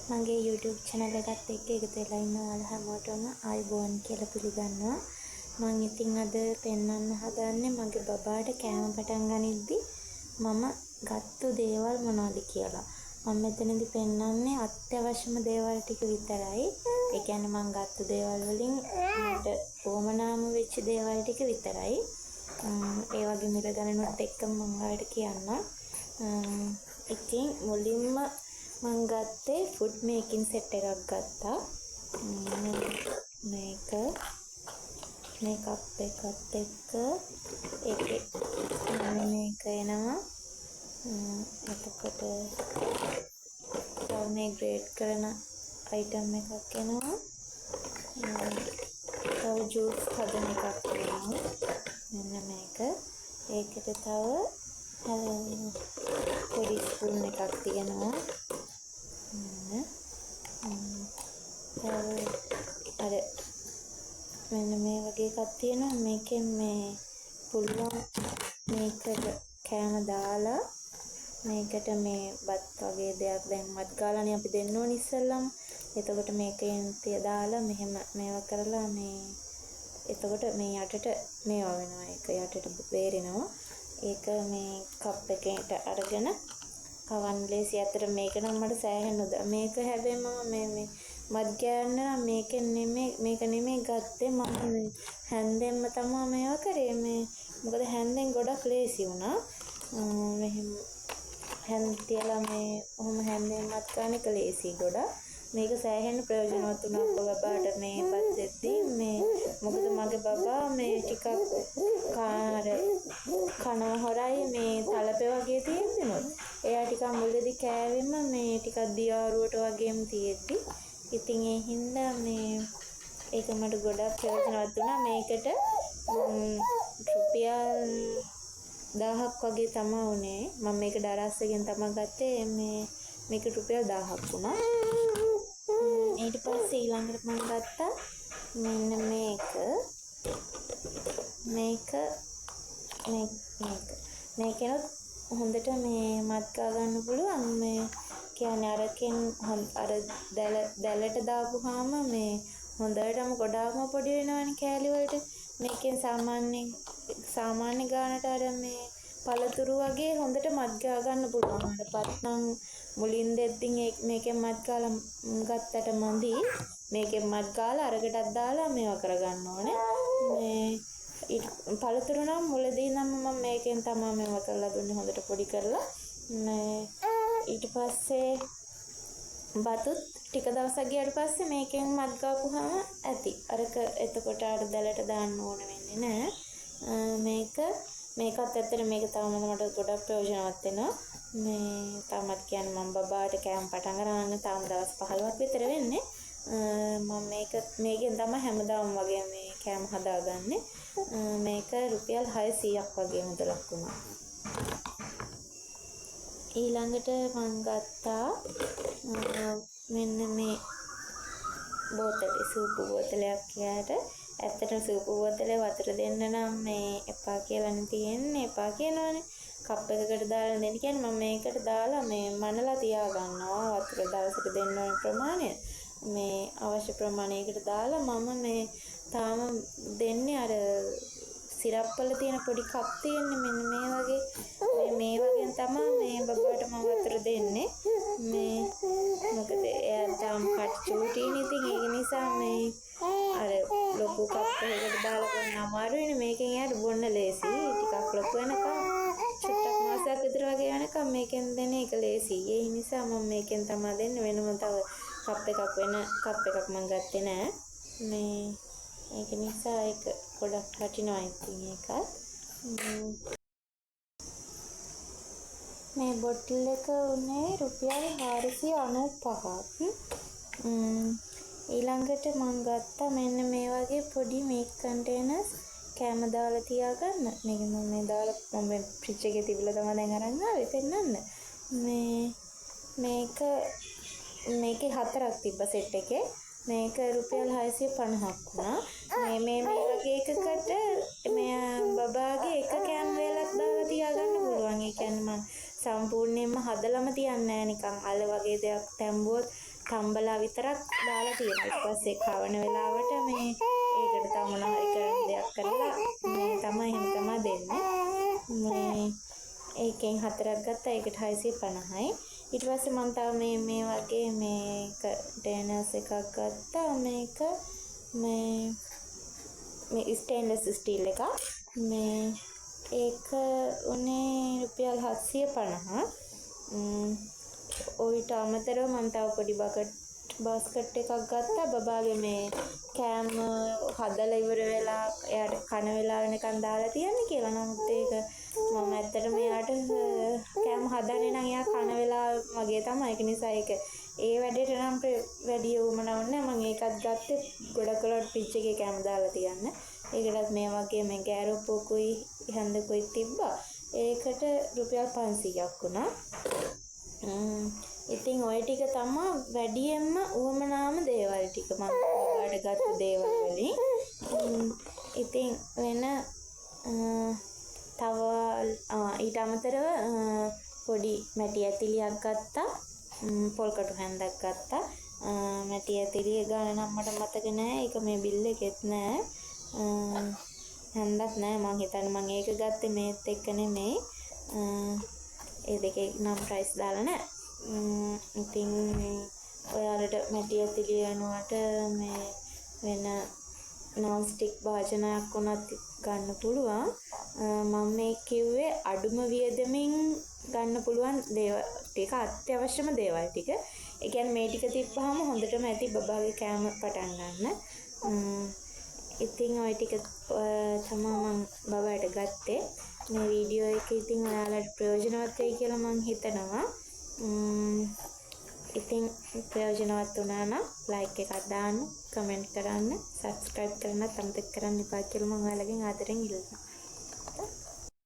මගේ YouTube channel එකත් එක්ක එකතු වෙලා ඉන්න ඔයාලා හැමෝටම ආයිබෝන් කියලා පිළිගන්නවා. මම ඉතින් අද පෙන්වන්න හදන්නේ මගේ බබාට කෑම පටන් ගනිද්දි මම ගත්තු දේවල් මොනවද කියලා. මම මෙතනදී පෙන්වන්නේ අත්‍යවශ්‍යම දේවල් ටික විතරයි. ඒ කියන්නේ මම ගත්තු දේවල් වලින් මට ඕමනාම වෙච්ච දේවල් ටික විතරයි. ඒ වගේ මිල ගණනුත් එක්ක මම ඔයාලට කියන්නම්. ඉතින් මුලින්ම මම ගත්තේ ෆුඩ් මේකින් සෙට් එකක් ගත්තා. මේක මේකප් එකත් එක්ක ඒකේ මේක එනවා. එතකොට මේ ග්‍රේඩ් කරන අයිටම් එකක් එනවා. තව ජූස් හදන එකක් එනවා. මෙන්න මේක. ඒකට තව පොඩි ස්පූන් එකක් තියෙනවා. අර මෙන්න මේ වගේ එකක් තියෙනවා. මේකෙන් මේ පුළුවන් මේකට කෑම දාලා මේකට මේ බත් වගේ දෙයක් දැන් මත් ගාලානේ අපි දෙන්න ඕනේ ඉස්සෙල්ලම. එතකොට මේකෙන් දාලා මෙහෙම මේවා කරලා මේ එතකොට මේ යටට මේවා වෙනවා. ඒක යටට බේරෙනවා. ඒක මේ කප් එකකට අරගෙන කවන්න ලේසි. අතර මේක නම් මට සෑහෙන්න උදා. මේක හැබැයි මම මේ මත් ගෑන්න නම් මේක නෙමෙයි ගත්තේ. මම හැන්දෙන්ම තමයි මේවා කරේ. මොකද හැන්දෙන් ගොඩක් ලේසි වුණා. මෙහෙම හැන්ද තියලා මේ ඔහොම හැන්දෙන් මත් ගන්න එක ලේසි ගොඩක්. මේක සෑහෙන්න ප්‍රයෝජනවත් වුණා බබාට මේ බත් දෙද්දී. මොකද මගේ බබා මේ ටිකක් කනවා හොරයි මේ තලපේ වගේ තියෙද්දිනොත් එයා ටිකක් මුලදී කෑවෙම මේ ටිකක් දියාරුවට වගේම තියෙද්දි ඉතින් ඒ හින්දා මේ ඒක මට ගොඩක් ප්‍රයෝජනවත් වුණා. මේකට රුපියල් 1000ක් වගේ තමයි උනේ. මම මේක ඩරස්සගෙන් තමයි ගත්තේ. මේක රුපියල් 1000ක් වුණා. ඊට පස්සේ ඊළඟට මම ගත්තා මෙන්න මේකනොත් හොඳට මේ මත් ගා ගන්න පුළුවන්. මේ කියන්නේ අරකින් අර දැලට දාපුවාම මේ හොඳටම ගොඩාක්ම පොඩි වෙනවනේ කෑලි වලට. මේකෙන් සාමාන්‍ය ගානට අර මේ පළතුරු වගේ හොඳට මත් ගා ගන්න පුළුවන්. අර පත්නම් මුලින් දෙද්දී මේකෙන් මත් ගාලා ගත්තට මදි. මේකෙන් මත් ගාලා අරකටත් දාලා මේවා කරගන්න ඕනේ. මේ පළතුරු නම් මුලදී නම් මම මේකෙන් තමයි මේවා කරලා දුන්නේ හොඳට පොඩි කරලා. ඊට පස්සේ බතුත් ටික දවසක් ගියාට පස්සේ මේකෙන් මත් ගාපුවාම ඇති. අරක එතකොට අර දැලට දාන්න ඕන වෙන්නේ නැහැ. මේකත් ඇත්තට මේක තාම මට ගොඩක් ප්‍රයෝජනවත් වෙනවා. මේ තාමත් කියන්නේ මම බබාට කෑම පටන් ගන්න තාම දවස් 15ක් විතර වෙන්නේ. මම මේකෙන් තමයි හැමදාම වගේ මේ කෑම හදාගන්නේ. මේක රුපියල් 600ක් වගේ මුදලක් වුණා. ඊළඟට මම ගත්තා මෙන්න මේ සූපු බෝතලයක් කියාට. ඇත්තටම සූපු බෝතලේ වතුර දෙන්න නම් මේ එපා කියලානේ තියෙන්නේ. එපා කියනවනේ. කප් එකකට දාලා දෙන්න කියන්නේ මම මේකට දාලා මේ මනලා තියා ගන්නවා. වතුර දවසට දෙන්න ඕන ප්‍රමාණය මේ අවශ්‍ය ප්‍රමාණයකට දාලා මම මේ තාම දෙන්නේ අර සිරප් වල තියෙන පොඩි කප් තියෙන්නේ මෙන්න මේ වගේ. මේ වගේ තමයි මේ බබාට මම වතුර දෙන්නේ. මේ මොකද එයා තාම චූටිනේ. ඉතින් ඒක නිසා මේ අර ලොකු කප් එකකට දාලා බොන්න අමාරුයිනේ. මේකෙන් එයාට බොන්න ලේසි. ටිකක් ලොකු වෙනකම් චුට්ටක් මාසයක් විතර වගේ යනකම් මේකෙන් දෙන එක ලේසි. ඒ නිසා මම මේකෙන් තමයි දෙන්නේ. වෙනම තව කප් එකක් මම ගත්තේ නෑ. ඒක නිසා ඒක ගොඩක් වටිනවා. ඉතින් ඒක මේ බොටල් එක උනේ රුපියල් 495ක්. ඊළඟට මම ගත්තා මෙන්න මේ වගේ පොඩි මේක් කන්ටේනර්ස් කෑම දාලා තියාගන්න. මේක මම මේ දාලා මම ෆ්‍රිජ් එකේ තිබිලා තමයි දැන් අරන් ආවේ පෙන්නන්න. මේකේ 4ක් තිබ්බ සෙට් එකේ. මේක රුපියල් 650ක් වුණා. මේ වගේ එකකට බබාගේ එක කෑම වේලක් දාලා තියාගන්න පුළුවන්. ඒ කියන්නේ මම සම්පූර්ණයෙන්ම හදලම තියන්නේ නැහැ. නිකන් අල වගේ දෙයක් තැම්බුවොත් තම්බලා විතරක් දාලා තියෙනවා. ඊට පස්සේ කවන වෙලාවට මේ ඒකට තව මොනවා හරි කරන දෙයක් කරලා මේ තමයි එහෙම තමයි දෙන්නේ. මේ ඒකෙන් 4ක් ගත්තා. ඒකට 650යි. ඊට පස්සේ මම තව මේ වගේ මේ කන්ටේනර්ස් එකක් ගත්තා. මේක මේ ස්ටේන්ලස් ස්ටීල් එකක්. මේ ඒක උනේ රුපියල් 750. ඔයිට අමතරව මම තව පොඩි බාස්කට් එකක් ගත්තා. බබාගේ මේ කෑම හදලා ඉවර වෙලා එයාට කන වෙලා වෙනකන් දාලා තියන්නේ කියලා. නමුත් ඒක මම ඇත්තටම එයාට කෑම හදන්නේ නම් එයා කන වෙලා වගේ තමයි. ඒක නිසා ඒ වැඩේට නම් වැඩි උවමනාවක් නැහැ. මම ඒකත් ගත්තේ ගොඩක් වෙලාවට ෆ්‍රිජ් එකේ කෑම දාලා තියන්න. ඒකටත් මේ වගේ මේ ගෑරෝපෝකුයි හැන්දකුයි තිබ්බා. ඒකට රුපියල් 500ක් වුණා. ඉතින් ওই ටික තමයි වැඩියෙන්ම උවමනාම දේවල් ටික මම ඔයාලට ගත්ත දේවල් වලින්. ඉතින් වෙන තව ඊට අමතරව පොඩි මැටි ඇතිලියක් ගත්තා. පොල් කටු හැන්දක් ගත්තා. මැටි ඇතිලිය ගාන නම් මට මතක නෑ. ඒක මේ බිල් එකෙත් නෑ. හැන්දක් නෑ. මං හිතන්නේ මං ඒක ගත්තේ මේත් එක්ක නෙමෙයි. ඒ දෙකේ නම් ප්‍රයිස් දාලා නෑ. ඉතින් ඔයාලට මැටි ඇතිලිය යනකොට මේ වෙන non stick භාජනයක් වුණත් ගන්න පුළුවන්. මම මේ කිව්වේ අඩුම වියදමින් ගන්න පුළුවන් දේවල් ටික, අත්‍යවශ්‍යම දේවල් ටික. ඒ කියන්නේ මේ ටික තිබ්බහම හොඳටම ඇති බබාගේ කෑම පටන් ගන්න. ඉතින් ওই ටික තමයි මම බබාට ගත්තේ. මේ වීඩියෝ එක ඉතින් ඔයාලට ප්‍රයෝජනවත් වෙයි කියලා මම හිතනවා. ඉතින් ප්‍රයෝජනවත් වුණා නම් ලයික් එකක් දාන්න, කමෙන්ට් කරන්න, සබ්ස්ක්‍රයිබ් කරන්නත් අමතක කරන්න එපා කියලා මම ඔයාලගෙන් ආදරෙන් ඉල්ලනවා.